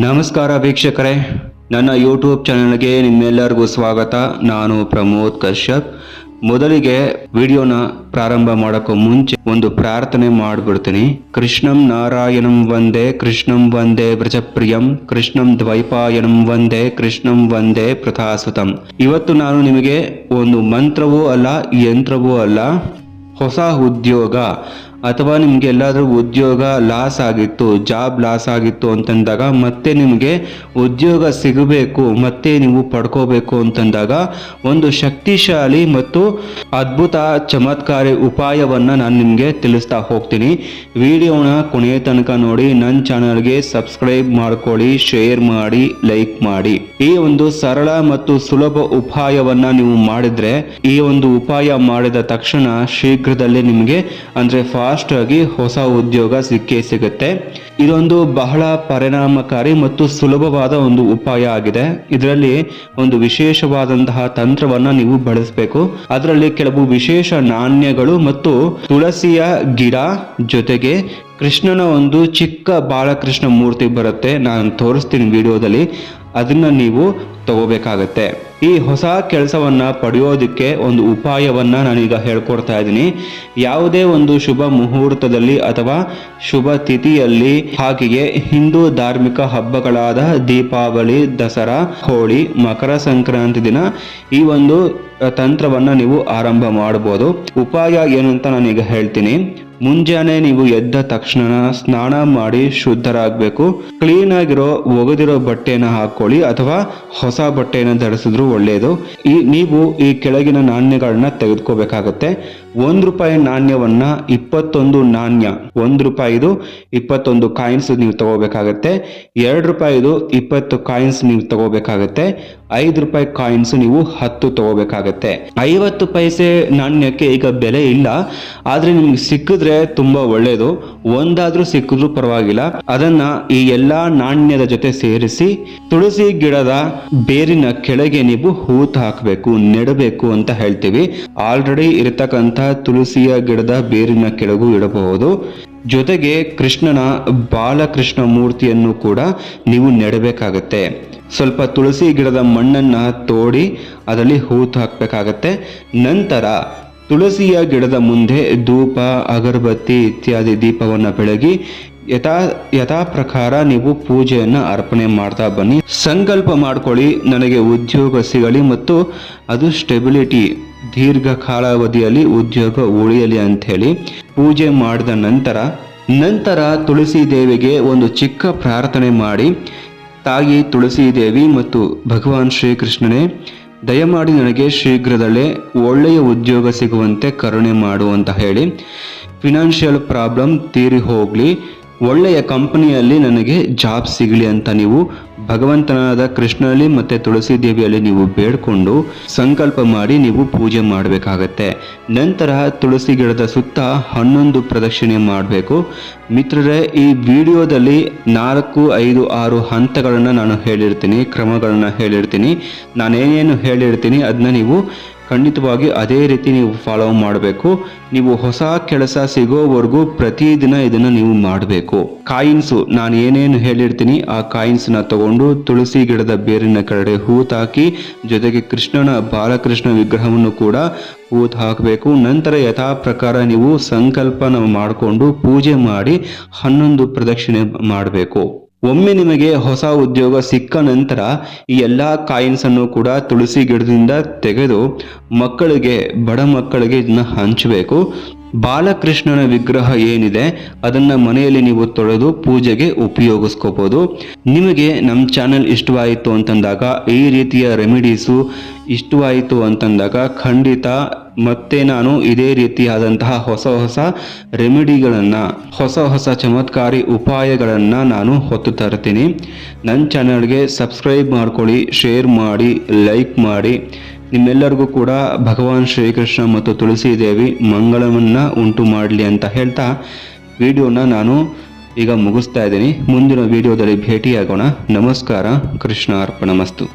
ನಮಸ್ಕಾರ ವೀಕ್ಷಕರೇ, ನನ್ನ ಯೂಟ್ಯೂಬ್ ಚಾನೆಲ್ಗೆ ನಿಮ್ಮೆಲ್ಲರಿಗೂ ಸ್ವಾಗತ. ನಾನು ಪ್ರಮೋದ್ ಕಶ್ಯಪ್. ಮೊದಲಿಗೆ ವಿಡಿಯೋನ ಪ್ರಾರಂಭ ಮಾಡೋಕ್ಕೂ ಮುಂಚೆ ಒಂದು ಪ್ರಾರ್ಥನೆ ಮಾಡಿಬಿಡ್ತೀನಿ. ಕೃಷ್ಣಂ ನಾರಾಯಣಂ ವಂದೇ, ಕೃಷ್ಣಂ ವಂದೇ ವ್ರಜಪ್ರಿಯಂ, ಕೃಷ್ಣಂ ದ್ವೈಪಾಯನಂ ವಂದೇ, ಕೃಷ್ಣಂ ವಂದೇ ಪ್ರಥಾಸುತಂ. ಇವತ್ತು ನಾನು ನಿಮಗೆ ಒಂದು ಮಂತ್ರವೂ ಅಲ್ಲ, ಯಂತ್ರವೂ ಅಲ್ಲ, ಹೊಸ ಉದ್ಯೋಗ ಅಥವಾ ನಿಮ್ಗೆ ಎಲ್ಲಾದರೂ ಉದ್ಯೋಗ ಲಾಸ್ ಆಗಿತ್ತು, ಜಾಬ್ ಲಾಸ್ ಆಗಿತ್ತು ಅಂತಂದಾಗ ಮತ್ತೆ ನಿಮಗೆ ಉದ್ಯೋಗ ಸಿಗಬೇಕು, ಮತ್ತೆ ನೀವು ಪಡ್ಕೋಬೇಕು ಅಂತಂದಾಗ ಒಂದು ಶಕ್ತಿಶಾಲಿ ಮತ್ತು ಅದ್ಭುತ ಚಮತ್ಕಾರಿ ಉಪಾಯವನ್ನು ನಾನು ನಿಮಗೆ ತಿಳಿಸ್ತಾ ಹೋಗ್ತೀನಿ. ವಿಡಿಯೋನ ಕೊನೆಯ ತನಕ ನೋಡಿ. ನನ್ನ ಚಾನಲ್ಗೆ ಸಬ್ಸ್ಕ್ರೈಬ್ ಮಾಡ್ಕೊಳ್ಳಿ, ಶೇರ್ ಮಾಡಿ, ಲೈಕ್ ಮಾಡಿ. ಈ ಒಂದು ಸರಳ ಮತ್ತು ಸುಲಭ ಉಪಾಯವನ್ನು ನೀವು ಮಾಡಿದ್ರೆ, ಈ ಒಂದು ಉಪಾಯ ಮಾಡಿದ ತಕ್ಷಣ ಶೀಘ್ರದಲ್ಲೇ ನಿಮಗೆ ಅಂದ್ರೆ ಫಾಸ್ಟ್ ಆಗಿ ಹೊಸ ಉದ್ಯೋಗ ಸಿಗುತ್ತೆ. ಇದೊಂದು ಬಹಳ ಪರಿಣಾಮಕಾರಿ ಮತ್ತು ಸುಲಭವಾದ ಒಂದು ಉಪಾಯ ಆಗಿದೆ. ಇದರಲ್ಲಿ ಒಂದು ವಿಶೇಷವಾದಂತಹ ತಂತ್ರವನ್ನ ನೀವು ಬಳಸಬೇಕು. ಅದರಲ್ಲಿ ಕೆಲವು ವಿಶೇಷ ನಾಣ್ಯಗಳು ಮತ್ತು ತುಳಸಿಯ ಗಿಡ ಜೊತೆಗೆ ಕೃಷ್ಣನ ಒಂದು ಚಿಕ್ಕ ಬಾಲಕೃಷ್ಣ ಮೂರ್ತಿ ಬರುತ್ತೆ, ನಾನು ತೋರಿಸ್ತೀನಿ ವಿಡಿಯೋದಲ್ಲಿ. ಅದನ್ನ ನೀವು ತಗೋಬೇಕಾಗತ್ತೆ. ಈ ಹೊಸ ಕೆಲಸವನ್ನ ಪಡೆಯೋದಕ್ಕೆ ಒಂದು ಉಪಾಯವನ್ನ ನಾನೀಗ ಹೇಳ್ಕೊಡ್ತಾ ಇದ್ದೀನಿ. ಯಾವುದೇ ಒಂದು ಶುಭ ಮುಹೂರ್ತದಲ್ಲಿ ಅಥವಾ ಶುಭ ತಿಥಿಯಲ್ಲಿ, ಹಾಗೆಯೇ ಹಿಂದೂ ಧಾರ್ಮಿಕ ಹಬ್ಬಗಳಾದ ದೀಪಾವಳಿ, ದಸರಾ, ಹೋಳಿ, ಮಕರ ಸಂಕ್ರಾಂತಿ ದಿನ ಈ ಒಂದು ತಂತ್ರವನ್ನ ನೀವು ಆರಂಭ ಮಾಡಬಹುದು. ಉಪಾಯ ಏನು ಅಂತ ನಾನೀಗ ಹೇಳ್ತೀನಿ. ಮುಂಜಾನೆ ನೀವು ಎದ್ದ ತಕ್ಷಣ ಸ್ನಾನ ಮಾಡಿ ಶುದ್ಧರಾಗಬೇಕು. ಕ್ಲೀನ್ ಆಗಿರೋ ಒಗೆದಿರೋ ಬಟ್ಟೆನ ಹಾಕೊಳ್ಳಿ ಅಥವಾ ಹೊಸ ಬಟ್ಟೆನ ಧರಿಸಿದ್ರು ಒಳ್ಳೆಯದು. ನೀವು ಈ ಕೆಳಗಿನ ನಾಣ್ಯಗಳನ್ನ ತೆಗೆದುಕೋಬೇಕಾಗತ್ತೆ. ₹1 ನಾಣ್ಯವನ್ನ 21 ನಾಣ್ಯ, ₹1 21 ಕಾಯಿನ್ಸ್ ನೀವು ತಗೋಬೇಕಾಗತ್ತೆ. ₹2 20 ಕಾಯಿನ್ಸ್ ನೀವು ತಗೋಬೇಕಾಗತ್ತೆ. ₹5 ಕಾಯಿನ್ಸ್ ನೀವು 10 ತಗೋಬೇಕಾಗತ್ತೆ. 50 ಪೈಸೆ ನಾಣ್ಯಕ್ಕೆ ಈಗ ಬೆಲೆ ಇಲ್ಲ, ಆದ್ರೆ ನಿಮ್ಗೆ ಸಿಕ್ಕಿದ್ರೆ ತುಂಬಾ ಒಳ್ಳೇದು. ಒಂದಾದ್ರೂ ಸಿಕ್ಕಿದ್ರು ಪರವಾಗಿಲ್ಲ. ಅದನ್ನ ಈ ಎಲ್ಲಾ ನಾಣ್ಯದ ಜೊತೆ ಸೇರಿಸಿ ತುಳಸಿ ಗಿಡದ ಬೇರಿನ ಕೆಳಗೆ ನೀವು ಹೂತು ಹಾಕಬೇಕು, ನೆಡಬೇಕು ಅಂತ ಹೇಳ್ತೀವಿ. ಆಲ್ರೆಡಿ ಇರತಕ್ಕಂತ ತುಳಸಿಯ ಗಿಡದ ಬೇರಿನ ಕೆಳಗೂ ಇಡಬಹುದು. ಜೊತೆಗೆ ಕೃಷ್ಣನ ಬಾಲಕೃಷ್ಣ ಮೂರ್ತಿಯನ್ನು ಕೂಡ ನೀವು ನೆಡಬೇಕಾಗತ್ತೆ. ಸ್ವಲ್ಪ ತುಳಸಿ ಗಿಡದ ಮಣ್ಣನ್ನ ತೋಡಿ ಅದರಲ್ಲಿ ಹೂತು ಹಾಕಬೇಕಾಗತ್ತೆ. ನಂತರ ತುಳಸಿಯ ಗಿಡದ ಮುಂದೆ ಧೂಪ, ಅಗರಬತ್ತಿ ಇತ್ಯಾದಿ ದೀಪವನ್ನು ಬೆಳಗಿ ಯಥಾ ಪ್ರಕಾರ ನೀವು ಪೂಜೆಯನ್ನ ಅರ್ಪಣೆ ಮಾಡ್ತಾ ಬನ್ನಿ. ಸಂಕಲ್ಪ ಮಾಡ್ಕೊಳ್ಳಿ, ನನಗೆ ಉದ್ಯೋಗ ಸಿಗಲಿ ಮತ್ತು ಅದು ಸ್ಟೆಬಿಲಿಟಿ, ದೀರ್ಘ ಕಾಲಾವಧಿಯಲ್ಲಿ ಉದ್ಯೋಗ ಉಳಿಯಲಿ ಅಂತ ಹೇಳಿ ಪೂಜೆ ಮಾಡಿದ ನಂತರ ತುಳಸಿ ದೇವಿಗೆ ಒಂದು ಚಿಕ್ಕ ಪ್ರಾರ್ಥನೆ ಮಾಡಿ, ತಾಯಿ ತುಳಸಿ ದೇವಿ ಮತ್ತು ಭಗವಾನ್ ಶ್ರೀಕೃಷ್ಣನೇ, ದಯಮಾಡಿ ನನಗೆ ಶೀಘ್ರದಲ್ಲೇ ಒಳ್ಳೆಯ ಉದ್ಯೋಗ ಸಿಗುವಂತೆ ಕರುಣೆ ಮಾಡು ಅಂತ ಹೇಳಿ, ಫಿನಾನ್ಷಿಯಲ್ ಪ್ರಾಬ್ಲಮ್ ತೀರಿ ಹೋಗ್ಲಿ, ಒಳ್ಳೆಯ ಕಂಪನಿಯಲ್ಲಿ ನನಗೆ ಜಾಬ್ ಸಿಗಲಿ ಅಂತ ನೀವು ಭಗವಂತನಾದ ಕೃಷ್ಣನಲ್ಲಿ ಮತ್ತೆ ತುಳಸಿ ದೇವಿಯಲ್ಲಿ ನೀವು ಬೇಡ್ಕೊಂಡು ಸಂಕಲ್ಪ ಮಾಡಿ ನೀವು ಪೂಜೆ ಮಾಡಬೇಕಾಗತ್ತೆ. ನಂತರ ತುಳಸಿ ಗಿಡದ ಸುತ್ತ 11 ಪ್ರದಕ್ಷಿಣೆ ಮಾಡಬೇಕು. ಮಿತ್ರರೇ, ಈ ವಿಡಿಯೋದಲ್ಲಿ 4, 5, 6 ಹಂತಗಳನ್ನು ನಾನು ಹೇಳಿರ್ತೀನಿ, ಕ್ರಮಗಳನ್ನ ಹೇಳಿರ್ತೀನಿ. ನಾನೇನೇನು ಹೇಳಿರ್ತೀನಿ ಅದನ್ನ ನೀವು ಖಂಡಿತವಾಗಿ ಅದೇ ರೀತಿ ನೀವು ಫಾಲೋ ಮಾಡಬೇಕು. ನೀವು ಹೊಸ ಕೆಲಸ ಸಿಗೋವರೆಗೂ ಪ್ರತಿದಿನ ಇದನ್ನ ನೀವು ಮಾಡಬೇಕು. ಕಾಯಿನ್ಸು ನಾನು ಏನೇನು ಹೇಳಿರ್ತೀನಿ ಆ ಕಾಯಿನ್ಸ್ನ ತಗೊಂಡು ತುಳಸಿ ಗಿಡದ ಬೇರಿನ ಕೆಳಗಡೆ ಹೂತಾಕಿ, ಜೊತೆಗೆ ಕೃಷ್ಣನ ಬಾಲಕೃಷ್ಣ ವಿಗ್ರಹವನ್ನು ಕೂಡ ಹೂತು ಹಾಕಬೇಕು. ನಂತರ ಯಥಾ ಪ್ರಕಾರ ನೀವು ಸಂಕಲ್ಪನ ಮಾಡಿಕೊಂಡು ಪೂಜೆ ಮಾಡಿ 11 ಪ್ರದಕ್ಷಿಣೆ ಮಾಡಬೇಕು. ಒಮ್ಮೆ ನಿಮಗೆ ಹೊಸ ಉದ್ಯೋಗ ಸಿಕ್ಕ ನಂತರ ಈ ಎಲ್ಲ ಕಾಯಿನ್ಸ್ ಅನ್ನು ಕೂಡ ತುಳಸಿ ಗಿಡದಿಂದ ತೆಗೆದು ಮಕ್ಕಳಿಗೆ, ಬಡ ಮಕ್ಕಳಿಗೆ ಇದನ್ನ ಹಂಚಬೇಕು. ಬಾಲಕೃಷ್ಣನ ವಿಗ್ರಹ ಏನಿದೆ ಅದನ್ನ ಮನೆಯಲ್ಲಿ ನೀವು ತೊಳೆದು ಪೂಜೆಗೆ ಉಪಯೋಗಿಸ್ಕೋಬಹುದು. ನಿಮಗೆ ನಮ್ಮ ಚಾನೆಲ್ ಇಷ್ಟವಾಯಿತು ಅಂತಂದಾಗ, ಈ ರೀತಿಯ ರೆಮಿಡೀಸು ಇಷ್ಟವಾಯಿತು ಅಂತಂದಾಗ ಖಂಡಿತ ಮತ್ತೆ ನಾನು ಇದೇ ರೀತಿಯಾದಂತಹ ಹೊಸ ರೆಮಿಡಿಗಳನ್ನು, ಹೊಸ ಚಮತ್ಕಾರಿ ಉಪಾಯಗಳನ್ನು ನಾನು ಹೊತ್ತು ತರ್ತೀನಿ. ನನ್ನ ಚಾನಲ್ಗೆ ಸಬ್ಸ್ಕ್ರೈಬ್ ಮಾಡ್ಕೊಳ್ಳಿ, ಶೇರ್ ಮಾಡಿ, ಲೈಕ್ ಮಾಡಿ. ನಿಮ್ಮೆಲ್ಲರಿಗೂ ಕೂಡ ಭಗವಾನ್ ಶ್ರೀಕೃಷ್ಣ ಮತ್ತು ತುಳಸಿ ದೇವಿ ಮಂಗಳವನ್ನ ಉಂಟು ಮಾಡಲಿ ಅಂತ ಹೇಳ್ತಾ ವಿಡಿಯೋನ ನಾನು ಈಗ ಮುಗಿಸ್ತಾ ಇದ್ದೀನಿ. ಮುಂದಿನ ವಿಡಿಯೋದಲ್ಲಿ ಭೇಟಿಯಾಗೋಣ. ನಮಸ್ಕಾರ. ಕೃಷ್ಣ ಅರ್ಪಣಮಸ್ತು.